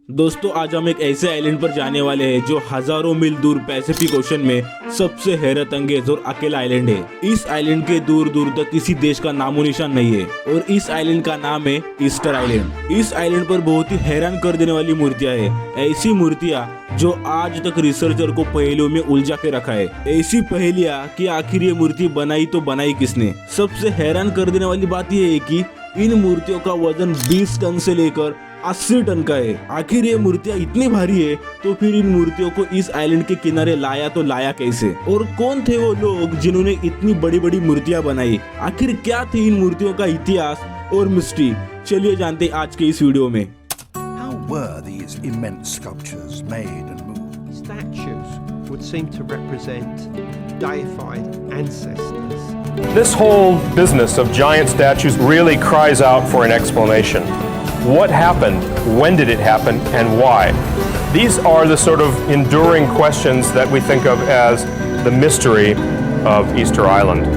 दोस्तों आज हम एक ऐसे आइलैंड पर जाने वाले हैं जो हजारों मील दूर पैसिफिक ओशन में सबसे हैरत अंगेज और अकेला आइलैंड है। इस आइलैंड के दूर दूर तक किसी देश का नामो निशान नहीं है और इस आइलैंड का नाम है ईस्टर आइलैंड। इस आइलैंड पर बहुत ही हैरान कर देने वाली मूर्तियां हैं, ऐसी मूर्तियां जो आज तक रिसर्चर को पहेलियों में उलझा के रखा है। ऐसी पहेलियां कि आखिर ये मूर्ति बनाई तो बनाई किसने। सबसे हैरान कर देने वाली बात यह है कि इन मूर्तियों का वजन 20 टन से लेकर 80 टन का है। आखिर ये मूर्तियां इतनी भारी है तो फिर इन मूर्तियों को इस आइलैंड के किनारे लाया तो लाया कैसे, और कौन थे वो लोग जिन्होंने इतनी बड़ी बड़ी मूर्तियां बनाई। आखिर क्या थी इन मूर्तियों का इतिहास और मिस्ट्री, चलिए जानते हैं आज के इस वीडियो में। How were these immense sculptures made and moved? Statues would seem to represent deified ancestors. This whole business of giant statues really cries out for an explanation. What happened? When did it happen? And why? These are the sort of enduring questions that we think of as the mystery of Easter Island.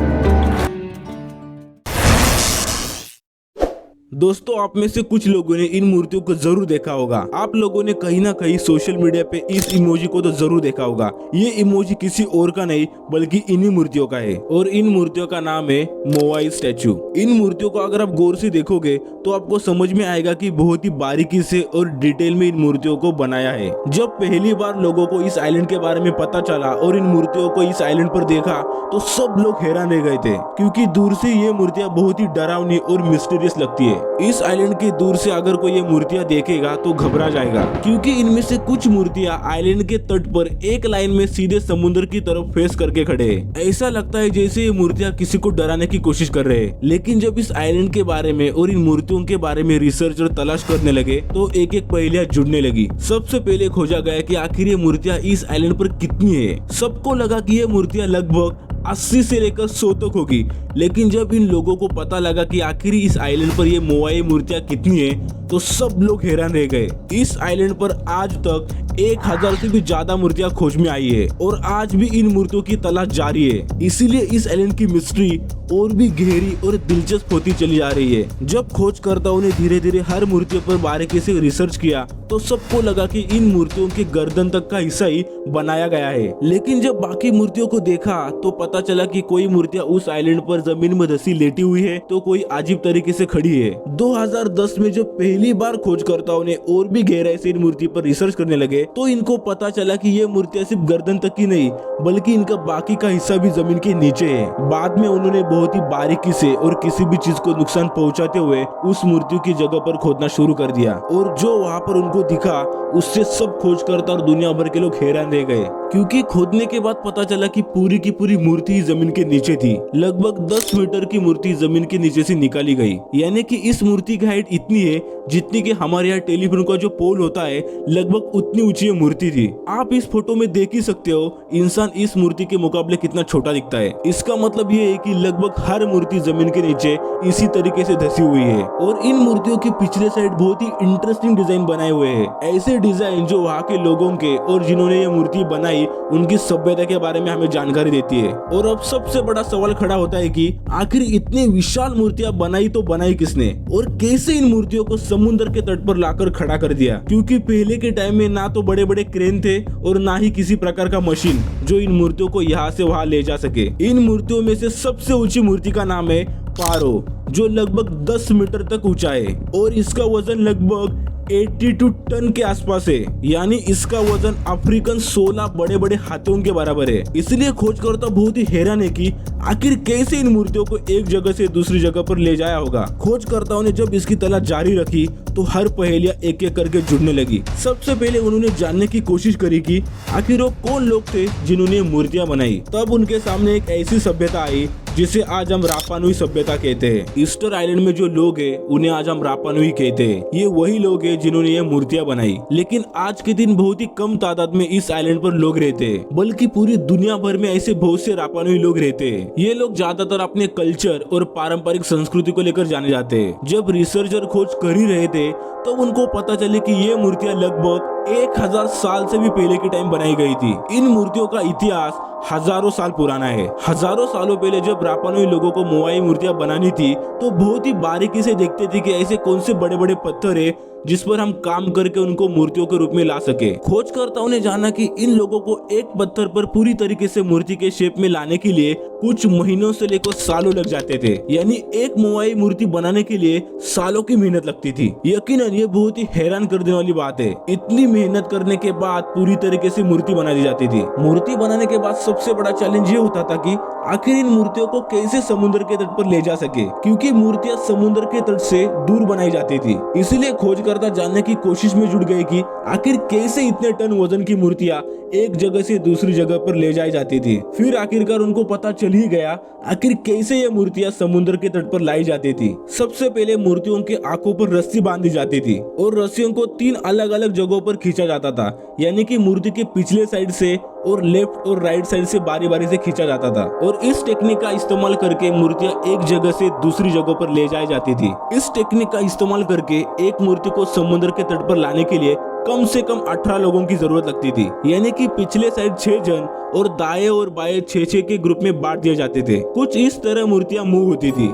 दोस्तों आप में से कुछ लोगों ने इन मूर्तियों को जरूर देखा होगा। आप लोगों ने कहीं ना कहीं सोशल मीडिया पे इस इमोजी को तो जरूर देखा होगा। ये इमोजी किसी और का नहीं बल्कि इन्हीं मूर्तियों का है और इन मूर्तियों का नाम है मोआई स्टैचू। इन मूर्तियों को अगर आप गौर से देखोगे तो आपको समझ में आएगा कि बहुत ही बारीकी से और डिटेल में इन मूर्तियों को बनाया है। जब पहली बार लोगों को इस आइलैंड के बारे में पता चला और इन मूर्तियों को इस आइलैंड पर देखा तो सब लोग हैरान रह गए थे, क्योंकि दूर से ये मूर्तियां बहुत ही डरावनी और मिस्टीरियस लगती है। इस आइलैंड के दूर से अगर कोई ये मूर्तियां देखेगा तो घबरा जाएगा, क्योंकि इनमें से कुछ मूर्तियां आइलैंड के तट पर एक लाइन में सीधे समुद्र की तरफ फेस करके खड़े हैं। ऐसा लगता है जैसे ये मूर्तियां किसी को डराने की कोशिश कर रहे हैं। लेकिन जब इस आइलैंड के बारे में और इन मूर्तियों के बारे में रिसर्चर तलाश करने लगे तो एक एक पहेलियां जुड़ने लगी। सबसे पहले खोजा गया कि आखिर ये मूर्तियां इस आइलैंड पर कितनी है। सबको लगा कि ये मूर्तियां लगभग 80 से लेकर 100 तक होगी, लेकिन जब इन लोगों को पता लगा कि आखिर इस आइलैंड पर ये मोआई मूर्तियां कितनी है तो सब लोग हैरान रह गए। इस आइलैंड पर आज तक 1000 से भी ज्यादा मूर्तियां खोज में आई है और आज भी इन मूर्तियों की तलाश जारी है। इसीलिए इस आइलैंड की मिस्ट्री और भी गहरी और दिलचस्प होती चली जा रही है। जब खोजकर्ताओं ने धीरे धीरे हर मूर्तियों पर बारीकी से रिसर्च किया तो सबको लगा कि इन मूर्तियों के गर्दन तक का हिस्सा ही बनाया गया है। लेकिन जब बाकी मूर्तियों को देखा तो पता चला कि कोई मूर्तियां उस आइलैंड पर जमीन में धंसी लेटी हुई है तो कोई अजीब तरीके से खड़ी है। 2010 में जब पहली बार खोजकर्ताओं ने और भी गहराई से इन मूर्ति पर रिसर्च करने लगे तो इनको पता चला कि ये मूर्तियां सिर्फ गर्दन तक की नहीं बल्कि इनका बाकी का हिस्सा भी जमीन के नीचे है। बाद में उन्होंने बहुत ही बारीकी से और किसी भी चीज को नुकसान पहुंचाते हुए उस मूर्तियों की जगह पर खोदना शुरू कर दिया और जो वहां पर उनको दिखा उससे सब खोजकर्ता और दुनिया भर के लोग हैरान रह गए, क्योंकि खोदने के बाद पता चला कि पूरी की पूरी मूर्ति जमीन के नीचे थी। लगभग 10 मीटर की मूर्ति जमीन के नीचे से निकाली गई, यानी कि इस मूर्ति की हाइट इतनी है जितनी कि हमारे यहाँ टेलीफोन का जो पोल होता है लगभग उतनी ऊंची ये मूर्ति थी। आप इस फोटो में देख ही सकते हो इंसान इस मूर्ति के मुकाबले कितना छोटा दिखता है। इसका मतलब ये है कि लगभग हर मूर्ति जमीन के नीचे इसी तरीके से धसी हुई है और इन मूर्तियों के पिछले साइड बहुत ही इंटरेस्टिंग डिजाइन बनाए हुए हैं। ऐसे डिजाइन जो वहाँ के लोगों के और जिन्होंने ये मूर्ति बनाई उनकी सभ्यता के बारे में हमें जानकारी देती है। और अब सबसे बड़ा सवाल खड़ा होता है कि आखिर इतनी विशाल मूर्तियां बनाई तो बनाई किसने और कैसे इन मूर्तियों को समुद्र के तट पर लाकर खड़ा कर दिया, क्योंकि पहले के टाइम में ना तो बड़े बड़े क्रेन थे और ना ही किसी प्रकार का मशीन जो इन मूर्तियों को यहाँ से वहाँ ले जा सके। इन मूर्तियों में से सबसे ऊंची मूर्ति का नाम है पारो, जो लगभग 10 मीटर तक ऊंचा है और इसका वजन लगभग 82 टन के आसपास है, यानी इसका वजन अफ्रीकन 16 बड़े बड़े हाथियों के बराबर है। इसलिए खोजकर्ता बहुत ही हैरान है कि आखिर कैसे इन मूर्तियों को एक जगह से दूसरी जगह पर ले जाया होगा। खोजकर्ताओं ने जब इसकी तलाश जारी रखी तो हर पहेलियां एक एक करके जुड़ने लगी। सबसे पहले उन्होंने जानने की कोशिश करी कि आखिर वो कौन लोग थे जिन्होंने मूर्तियां बनाई। तब उनके सामने एक ऐसी सभ्यता आई जिसे आज हम रापानुई सभ्यता कहते हैं। ईस्टर आइलैंड में जो लोग हैं उन्हें आज हम रापानुई कहते हैं। ये वही लोग हैं जिन्होंने ये मूर्तियां बनाई। लेकिन आज के दिन बहुत ही कम तादाद में इस आइलैंड पर लोग रहते हैं, बल्कि पूरी दुनिया भर में ऐसे बहुत से रापानुई लोग रहते हैं। ये लोग ज्यादातर अपने कल्चर और पारंपरिक संस्कृति को लेकर जाने जाते हैं। जब रिसर्चर खोज कर ही रहे थे तो उनको पता चले कि ये मूर्तियां लगभग 1000 साल से भी पहले के टाइम बनाई गई थी। इन मूर्तियों का इतिहास हजारों साल पुराना है। हजारों सालों पहले जब रापानोई लोगों को मोआई मूर्तियां बनानी थी तो बहुत ही बारीकी से देखते थे कि ऐसे कौन से बड़े बड़े पत्थर है जिस पर हम काम करके उनको मूर्तियों के रूप में ला सके। खोजकर्ताओं ने जाना कि इन लोगों को एक पत्थर पर पूरी तरीके से मूर्ति के शेप में लाने के लिए कुछ महीनों से लेकर सालों लग जाते थे। यानी एक मोआई मूर्ति बनाने के लिए सालों की मेहनत लगती थी। यकीनन ये बहुत ही हैरान कर देने वाली बात है। इतनी मेहनत करने के बाद पूरी तरीके से मूर्ति बना दी जाती थी। मूर्ति बनाने के बाद सबसे बड़ा चैलेंज ये होता था कि आखिर इन मूर्तियों को कैसे समुद्र के तट पर ले जा सके, क्योंकि मूर्तियां समुद्र के तट से दूर बनाई जाती थी। इसीलिए खोजकर्ता जानने की कोशिश में जुट गए कि आखिर कैसे इतने टन वजन की मूर्तियां एक जगह से दूसरी जगह पर ले जाई जाती थी। फिर आखिरकार उनको पता चल ही गया आखिर कैसे ये मूर्तियां समुद्र के तट पर लाई जाती थी। सबसे पहले मूर्तियों के आंखों पर रस्सी बांधी जाती थी और रस्सियों को 3 अलग अलग जगहों पर खींचा जाता था। यानी कि मूर्ति के पिछले साइड से और लेफ्ट और राइट साइड से बारी बारी से खींचा जाता था। और इस टेक्निक का इस्तेमाल करके मूर्तियां एक जगह से दूसरी जगह पर ले जाई जाती थी। इस टेक्निक का इस्तेमाल करके एक मूर्ति को समुद्र के तट पर लाने के लिए कम से कम 18 लोगों की जरूरत लगती थी। यानी कि पिछले साइड 6 जन और दाएं और बाएं 6-6 के ग्रुप में बांट दिए जाते थे। कुछ इस तरह मूर्तियां मूव होती थी।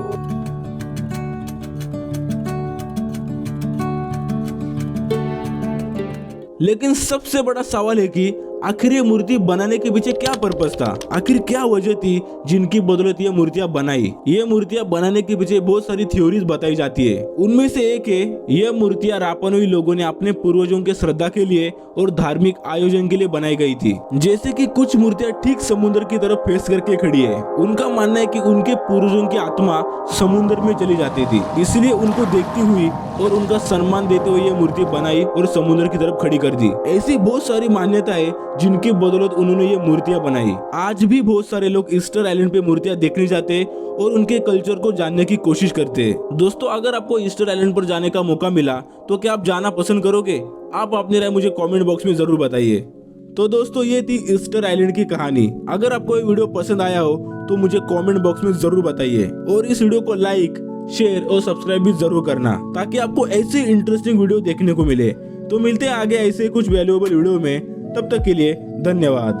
लेकिन सबसे बड़ा सवाल है कि आखिर ये मूर्ति बनाने के पीछे क्या पर्पस था, आखिर क्या वजह थी जिनकी बदौलत ये मूर्तियां बनाई। ये मूर्तियां बनाने के पीछे बहुत सारी थ्योरीज बताई जाती है। उनमें से एक है ये मूर्तियां रापानोई लोगों ने अपने पूर्वजों के श्रद्धा के लिए और धार्मिक आयोजन के लिए बनाई गई थी। जैसे कि कुछ मूर्तियां ठीक समुद्र की तरफ फेस करके खड़ी है। उनका मानना है कि उनके पूर्वजों की आत्मा समुद्र में चली जाती थी, इसलिए उनको देखती हुई और उनका सम्मान देते हुए ये मूर्ति बनाई और समुद्र की तरफ खड़ी कर दी। ऐसी बहुत सारी मान्यताएं जिनकी बदौलत उन्होंने ये मूर्तियां बनाई। आज भी बहुत सारे लोग ईस्टर आइलैंड पे मूर्तियां देखने जाते और उनके कल्चर को जानने की कोशिश करते हैं। दोस्तों, अगर आपको ईस्टर आइलैंड पर जाने का मौका मिला तो क्या आप जाना पसंद करोगे? आप अपनी राय मुझे कमेंट बॉक्स में जरूर बताइए। तो दोस्तों, ये थी ईस्टर आइलैंड की कहानी। अगर आपको ये वीडियो पसंद आया हो तो मुझे कमेंट बॉक्स में जरूर बताइए और इस वीडियो को लाइक, शेयर और सब्सक्राइब भी जरूर करना ताकि आपको ऐसी इंटरेस्टिंग वीडियो देखने को मिले। तो मिलते हैं आगे ऐसे कुछ वैल्यूएबल वीडियो में। तब तक के लिए धन्यवाद।